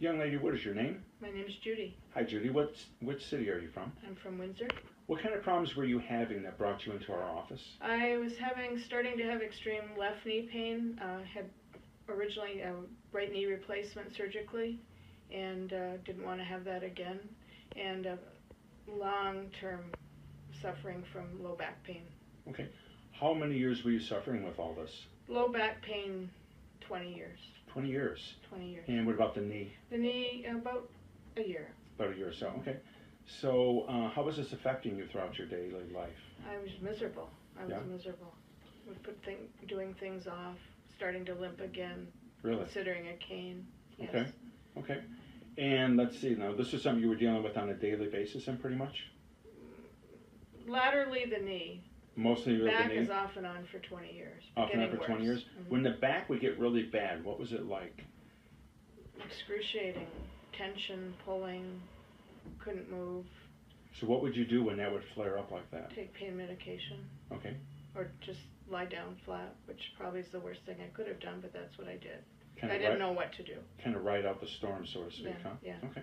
Young lady, what is your name? My name is Judy. Hi, Judy. Which city are you from? I'm from Windsor. What kind of problems were you having that brought you into our office? I was starting to have extreme left knee pain. Had originally a right knee replacement surgically, and didn't want to have that again. And long-term suffering from low back pain. Okay. How many years were you suffering with all this? Low back pain, 20 years. 20 years. 20 years. And what about the knee? The knee, about a year. About a year or so. Okay. So how was this affecting you throughout your daily life? I was miserable. I was miserable. Would put doing things off, starting to limp again. Really? Considering a cane. Yes. Okay. Okay. And let's see, now this is something you were dealing with on a daily basis and pretty much? Laterally the knee. Mostly the knee? Back is off and on for 20 years. Off and on for 20 years? Mm-hmm. When the back would get really bad, what was it like? Excruciating. Tension, pulling, couldn't move. So what would you do when that would flare up like that? Take pain medication. Okay. Or just lie down flat, which probably is the worst thing I could have done, but that's what I did. Kind of I didn't know what to do. Kind of ride out the storm, so to speak, huh? Yeah. Okay.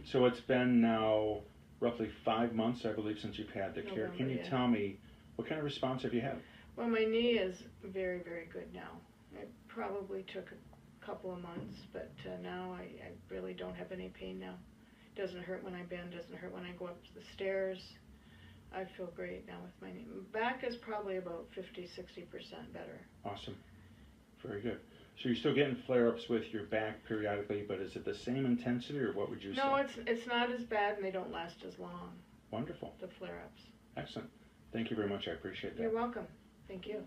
So it's been now roughly 5 months, I believe, since you've had the care. November, Can you tell me, what kind of response have you had? Well, my knee is very, very good now. It probably took a couple of months, but now I really don't have any pain now. It doesn't hurt when I bend, doesn't hurt when I go up the stairs. I feel great now with my knee. Back is probably about 50-60% better. Awesome. Very good. So you're still getting flare-ups with your back periodically, but is it the same intensity, or what would you say? No, it's not as bad, and they don't last as long. Wonderful. The flare-ups. Excellent. Thank you very much. I appreciate that. You're welcome. Thank you.